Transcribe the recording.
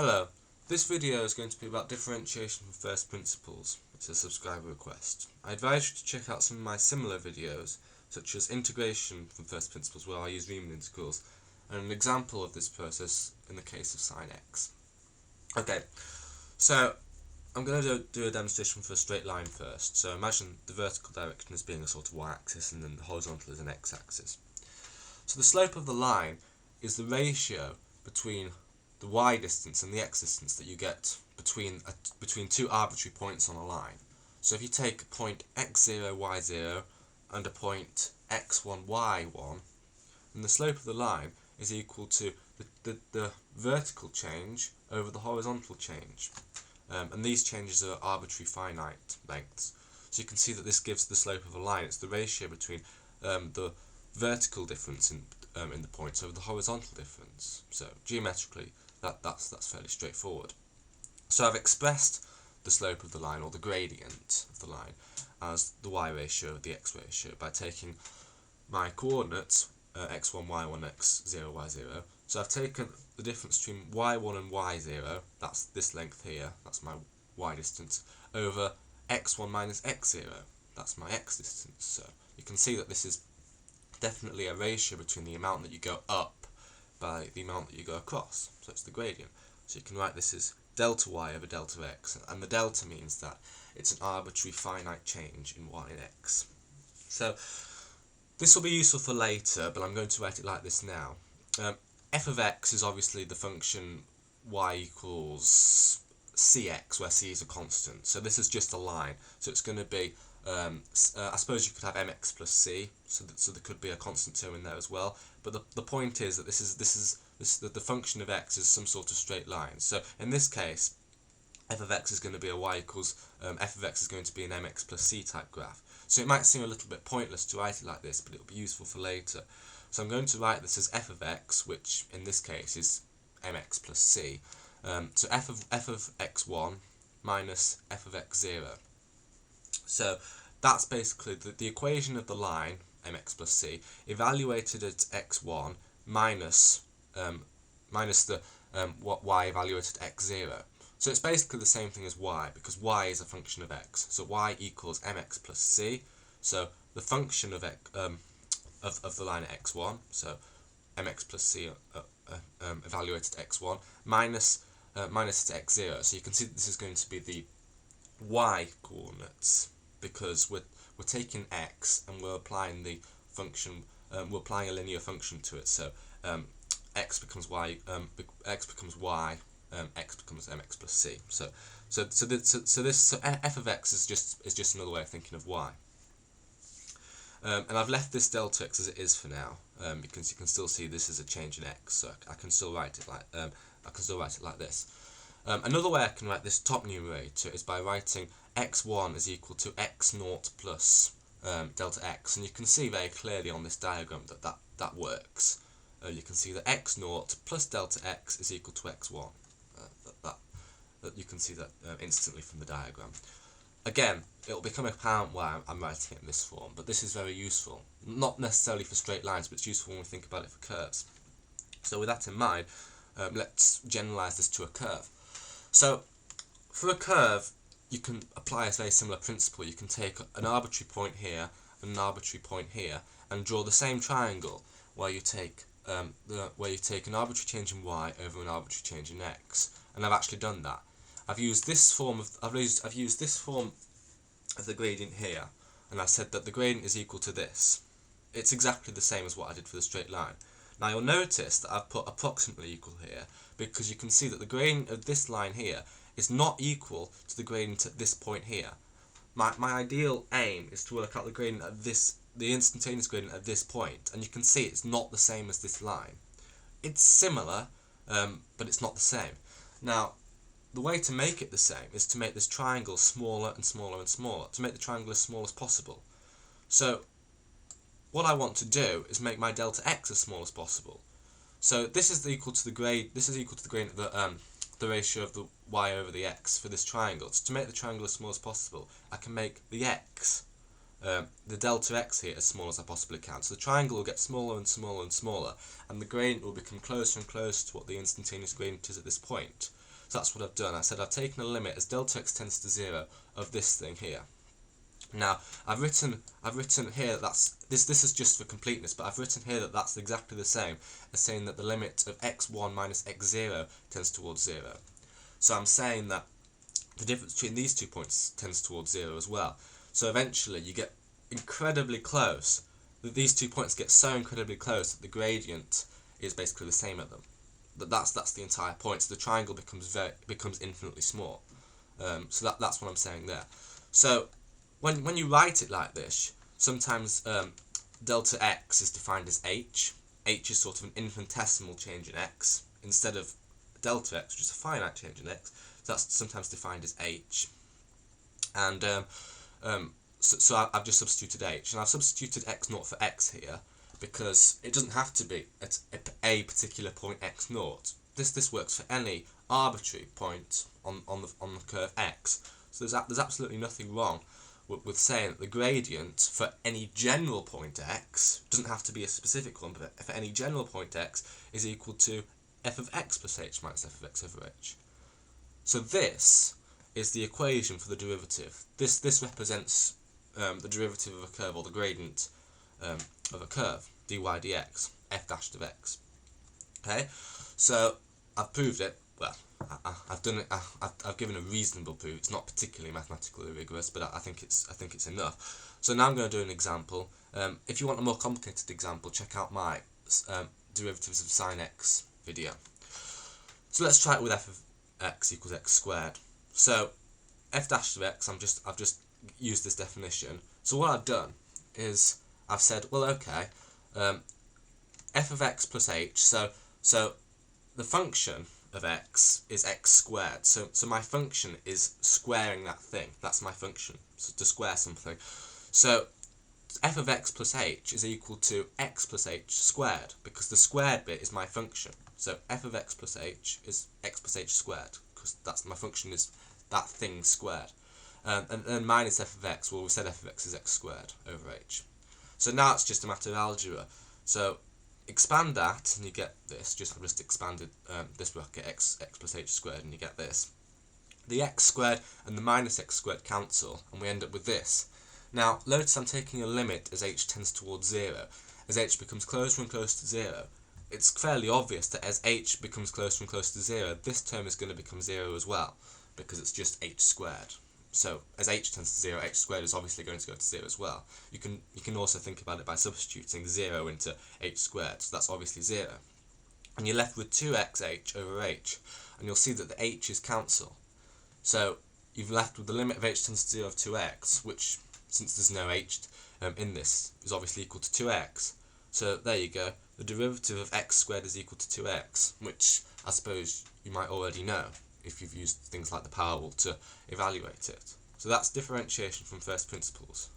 Hello, this video is going to be about differentiation from first principles. It's a subscriber request. I advise you to check out some of my similar videos, such as integration from first principles, where I use Riemann integrals, and an example of this process in the case of sine x. Okay, so I'm going to do a demonstration for a straight line first. So imagine the vertical direction as being a sort of y-axis and then the horizontal is an x-axis. So the slope of the line is the ratio between the y distance and the x distance that you get between two arbitrary points on a line. So if you take a point x0, y0 and a point x1, y1, then the slope of the line is equal to the vertical change over the horizontal change. And these changes are arbitrary finite lengths. So you can see that this gives the slope of a line. It's the ratio between the vertical difference in the points over the horizontal difference. So geometrically, that's fairly straightforward. So I've expressed the slope of the line, or the gradient of the line, as the y ratio, the x ratio, by taking my coordinates, x1, y1, x0, y0. So I've taken the difference between y1 and y0, that's this length here, that's my y distance, over x1 minus x0, that's my x distance. So you can see that this is definitely a ratio between the amount that you go up by the amount that you go across. So it's the gradient. So you can write this as delta y over delta x, and the delta means that it's an arbitrary finite change in y and x. So this will be useful for later, but I'm going to write it like this now. F of x is obviously the function y equals cx, where c is a constant. So this is just a line. So it's going to be, I suppose you could have mx plus c, so there could be a constant term in there as well. But the point is that the function of x is some sort of straight line. So in this case, f of x is going to be a y equals f of x is going to be an mx plus c type graph. So it might seem a little bit pointless to write it like this, but it will be useful for later. So I'm going to write this as f of x, which in this case is mx plus c. So f of x1 minus f of x0. So that's basically the equation of the line mx plus c evaluated at x1 minus the what y evaluated at x0. So it's basically the same thing as y, because y is a function of x. So y equals mx plus c. So the function of the line at x1, so mx plus c evaluated at x1 minus it at x0. So you can see that this is going to be the y coordinates, because we're taking x and we're applying the function, we're applying a linear function to it. So x becomes y, x becomes y, x becomes mx plus c. So f of x is just another way of thinking of y. And I've left this delta x as it is for now, because you can still see this is a change in x. So I can still write it like this. Another way I can write this top numerator is by writing x1 is equal to x0 plus delta x, and you can see very clearly on this diagram that works. You can see that x0 plus delta x is equal to x1. That you can see that instantly from the diagram. Again, it will become apparent why I'm writing it in this form, but this is very useful. Not necessarily for straight lines, but it's useful when we think about it for curves. So with that in mind, let's generalise this to a curve. So for a curve, you can apply a very similar principle. You can take an arbitrary point here and an arbitrary point here, and draw the same triangle where you take an arbitrary change in y over an arbitrary change in x. And I've actually done that. I've used this form of the gradient here, and I said that the gradient is equal to this. It's exactly the same as what I did for the straight line. Now you'll notice that I've put approximately equal here, because you can see that the gradient of this line here is not equal to the gradient at this point here. My ideal aim is to work out the gradient at the instantaneous gradient at this point, and you can see it's not the same as this line. It's similar, but it's not the same. Now, the way to make it the same is to make this triangle smaller and smaller and smaller, to make the triangle as small as possible. So what I want to do is make my delta x as small as possible. So this is equal to the gradient of the ratio of the y over the x for this triangle. So to make the triangle as small as possible, I can make the x, the delta x here, as small as I possibly can. So the triangle will get smaller and smaller and smaller, and the gradient will become closer and closer to what the instantaneous gradient is at this point. So that's what I've done. I said I've taken a limit as delta x tends to 0 of this thing here. Now I've written here that this is just for completeness, but I've written here that that's exactly the same as saying that the limit of x1 minus x0 tends towards 0. So I'm saying that the difference between these 2 points tends towards 0 as well. So eventually you get incredibly close. These 2 points get so incredibly close that the gradient is basically the same at them. That's the entire point. So the triangle becomes infinitely small. So that's what I'm saying there. So when you write it like this, sometimes delta x is defined as h. H is sort of an infinitesimal change in x instead of delta x, which is a finite change in x. So that's sometimes defined as h. And so I've just substituted h, and I've substituted x0 for x here because it doesn't have to be at a particular point x0. This works for any arbitrary point on the curve x. So there's absolutely nothing wrong with saying that the gradient for any general point x, doesn't have to be a specific one, but for any general point x is equal to f of x plus h minus f of x over h. So this is the equation for the derivative. This represents the derivative of a curve, or the gradient of a curve, dy dx, f dashed of x. Okay, so I've proved it. Well, I've done it. I've given a reasonable proof. It's not particularly mathematically rigorous, but I think it's enough. So now I'm going to do an example. If you want a more complicated example, check out my derivatives of sine x video. So let's try it with f of x equals x squared. So f dash of x, I've just used this definition. So what I've done is I've said, well, okay, f of x plus h. So the function of x is x squared. So my function is squaring that thing. That's my function. So to square something. So f of x plus h is equal to x plus h squared, because the squared bit is my function. So f of x plus h is x plus h squared, because that's my function, is that thing squared. And then minus f of x, well, we said f of x is x squared over h. So now it's just a matter of algebra. So expand that and you get this. I've just expanded this bracket, x plus h squared, and you get this. The x squared and the minus x squared cancel, and we end up with this. Now notice I'm taking a limit as h tends towards 0. As h becomes closer and closer to 0, it's fairly obvious that as h becomes closer and closer to 0, this term is going to become 0 as well, because it's just h squared. So as h tends to 0, h squared is obviously going to go to 0 as well. You can also think about it by substituting 0 into h squared, so that's obviously 0. And you're left with 2xh over h, and you'll see that the h's cancel. So you've left with the limit of h tends to 0 of 2x, which, since there's no h in this, is obviously equal to 2x. So there you go. The derivative of x squared is equal to 2x, which I suppose you might already know if you've used things like the power rule to evaluate it. So that's differentiation from first principles.